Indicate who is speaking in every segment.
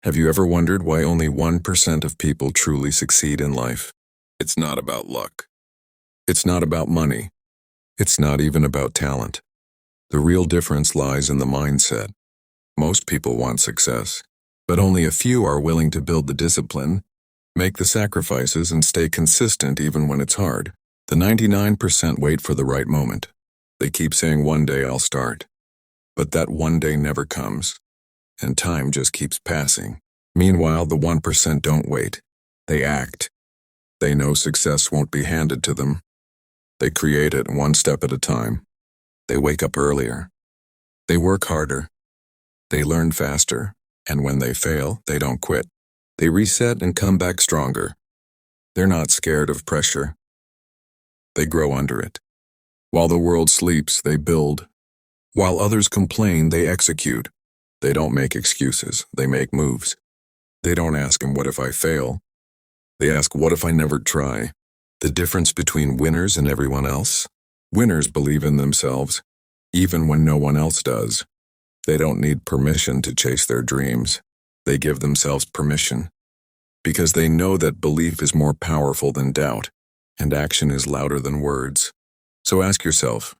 Speaker 1: Have you ever wondered why only 1% of people truly succeed in life? It's not about luck. It's not about money. It's not even about talent. The real difference lies in the mindset. Most people want success, but only a few are willing to build the discipline, make the sacrifices, and stay consistent even when it's hard. The 99% wait for the right moment. They keep saying, "One day I'll start." But that one day never comes, and time just keeps passing. Meanwhile, the 1% don't wait. They act. They know success won't be handed to them. They create it one step at a time. They wake up earlier. They work harder. They learn faster. And when they fail, they don't quit. They reset and come back stronger. They're not scared of pressure. They grow under it. While the world sleeps, they build. While others complain, they execute. They don't make excuses. They make moves. They don't ask "what if I fail?" They ask, "What if I never try?" The difference between winners and everyone else? Winners believe in themselves, even when no one else does. They don't need permission to chase their dreams. They give themselves permission, because they know that belief is more powerful than doubt, and action is louder than words. So ask yourself,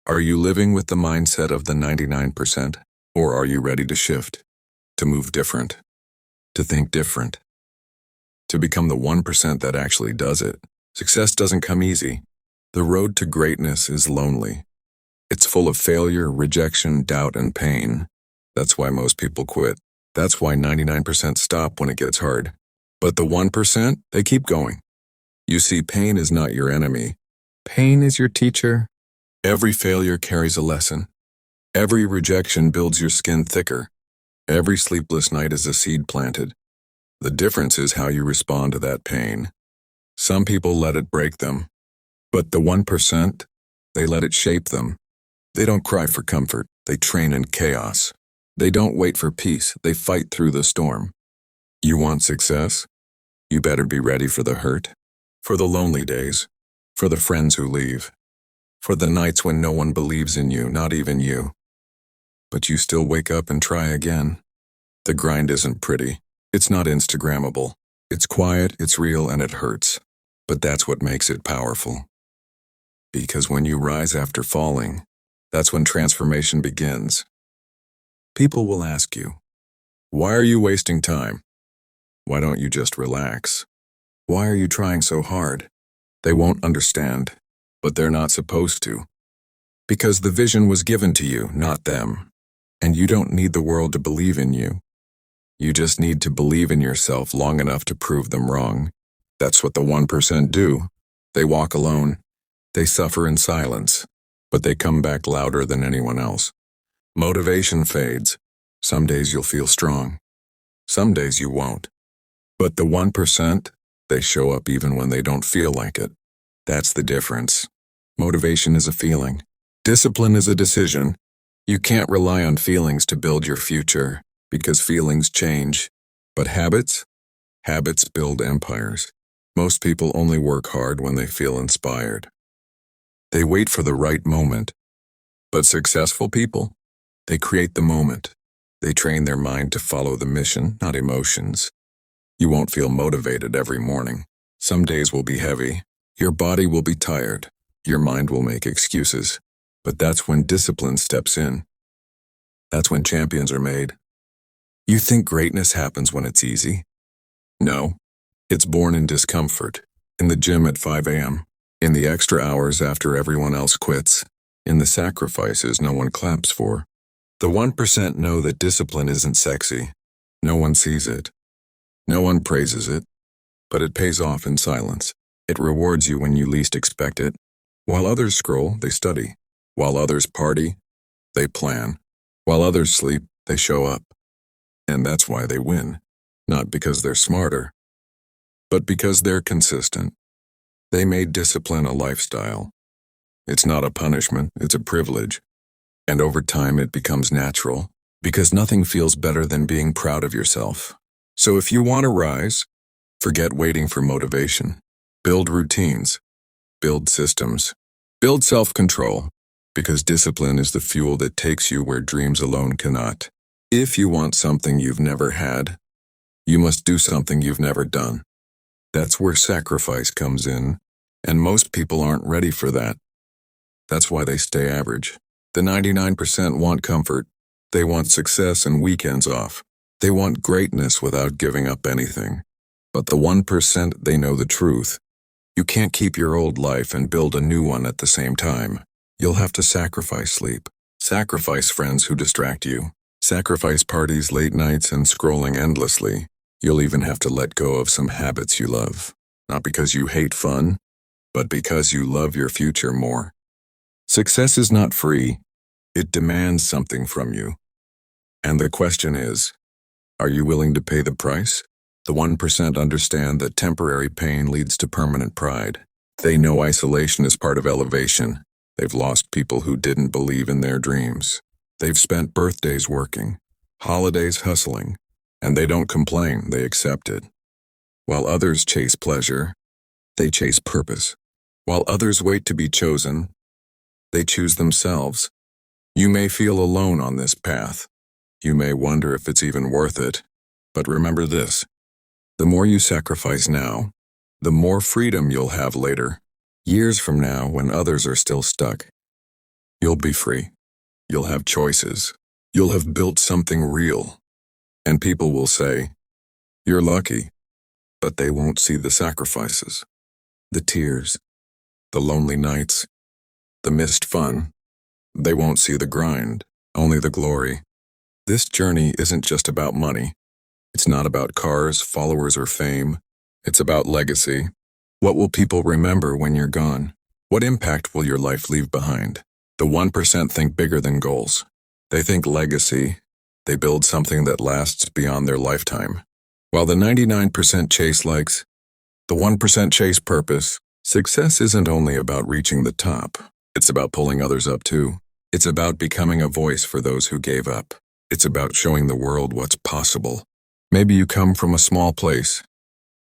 Speaker 1: are you living with the mindset of the 99%, or are you ready to shift, to move different, to think different, to become the 1% that actually does it? Success doesn't come easy. The road to greatness is lonely. It's full of failure, rejection, doubt, and pain. That's why most people quit. That's why 99% stop when it gets hard. But the 1%, they keep going. You see, pain is not your enemy. Pain is your teacher. Every failure carries a lesson. Every rejection builds your skin thicker. Every sleepless night is a seed planted. The difference is how you respond to that pain. Some people let it break them. But the 1%, they let it shape them. They don't cry for comfort. They train in chaos. They don't wait for peace. They fight through the storm. You want success? You better be ready for the hurt, for the lonely days, for the friends who leave, for the nights when no one believes in you, not even you. But you still wake up and try again. The grind isn't pretty. It's not Instagrammable. It's quiet, it's real, and it hurts. But that's what makes it powerful. Because when you rise after falling, that's when transformation begins. People will ask you, "Why are you wasting time? Why don't you just relax? Why are you trying so hard?" They won't understand, but they're not supposed to. Because the vision was given to you, not them. And you don't need the world to believe in you. You just need to believe in yourself long enough to prove them wrong. That's what the 1% do. They walk alone. They suffer in silence, but they come back louder than anyone else. Motivation fades. Some days you'll feel strong. Some days you won't. But the 1%, they show up even when they don't feel like it. That's the difference. Motivation is a feeling. Discipline is a decision. You can't rely on feelings to build your future, because feelings change. But habits build empires. Most people only work hard when they feel inspired. They wait for the right moment. But successful people, they create the moment. They train their mind to follow the mission, not emotions. You won't feel motivated every morning. Some days will be heavy. Your body will be tired. Your mind will make excuses. But that's when discipline steps in. That's when champions are made. You think greatness happens when it's easy? No. It's born in discomfort, in the gym at 5 a.m., in the extra hours after everyone else quits, in the sacrifices no one claps for. The 1% know that discipline isn't sexy. No one sees it. No one praises it. But it pays off in silence. It rewards you when you least expect it. While others scroll, they study. While others party, they plan. While others sleep, they show up. And that's why they win. Not because they're smarter, but because they're consistent. They made discipline a lifestyle. It's not a punishment, it's a privilege. And over time it becomes natural, because nothing feels better than being proud of yourself. So if you want to rise, forget waiting for motivation. Build routines. Build systems. Build self-control, because discipline is the fuel that takes you where dreams alone cannot. If you want something you've never had, You must do something you've never done. That's where sacrifice comes in, and most people aren't ready for that. That's why they stay average. The 99% want comfort. They want success and weekends off. They want greatness without giving up anything. But the 1%, they know the truth. You can't keep your old life and build a new one at the same time. You'll have to sacrifice sleep. Sacrifice friends who distract you. Sacrifice parties, late nights, and scrolling endlessly. You'll even have to let go of some habits you love. Not because you hate fun, but because you love your future more. Success is not free. It demands something from you. And the question is, are you willing to pay the price? The 1% understand that temporary pain leads to permanent pride. They know isolation is part of elevation. They've lost people who didn't believe in their dreams. They've spent birthdays working, holidays hustling, and they don't complain, they accept it. While others chase pleasure, they chase purpose. While others wait to be chosen, they choose themselves. You may feel alone on this path. You may wonder if it's even worth it. But remember this. The more you sacrifice now, the more freedom you'll have later. Years from now, when others are still stuck, you'll be free. You'll have choices. You'll have built something real. And people will say, you're lucky. But they won't see the sacrifices, the tears, the lonely nights, the missed fun. They won't see the grind, only the glory. This journey isn't just about money. It's not about cars, followers, or fame. It's about legacy. What will people remember when you're gone? What impact will your life leave behind? The 1% think bigger than goals. They think legacy. They build something that lasts beyond their lifetime. While the 99% chase likes, the 1% chase purpose. Success isn't only about reaching the top. It's about pulling others up too. It's about becoming a voice for those who gave up. It's about showing the world what's possible. Maybe you come from a small place.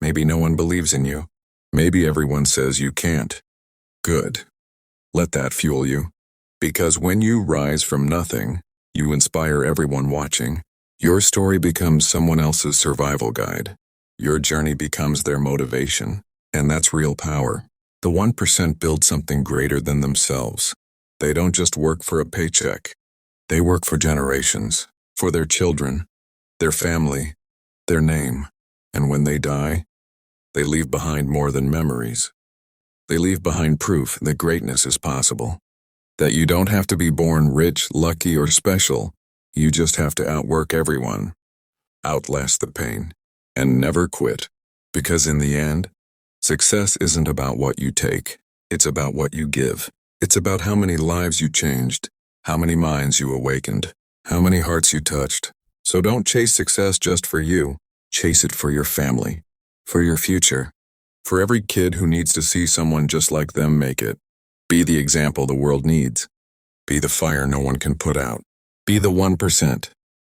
Speaker 1: Maybe no one believes in you. Maybe everyone says you can't. Good. Let that fuel you. Because when you rise from nothing, you inspire everyone watching. Your story becomes someone else's survival guide. Your journey becomes their motivation. And that's real power. The 1% build something greater than themselves. They don't just work for a paycheck. They work for generations, for their children, their family, their name. And when they die, they leave behind more than memories. They leave behind proof that greatness is possible. That you don't have to be born rich, lucky, or special. You just have to outwork everyone, outlast the pain, and never quit. Because in the end, success isn't about what you take. It's about what you give. It's about how many lives you changed, how many minds you awakened, how many hearts you touched. So don't chase success just for you. Chase it for your family, for your future, for every kid who needs to see someone just like them make it. Be the example the world needs. Be the fire no one can put out. Be the 1%.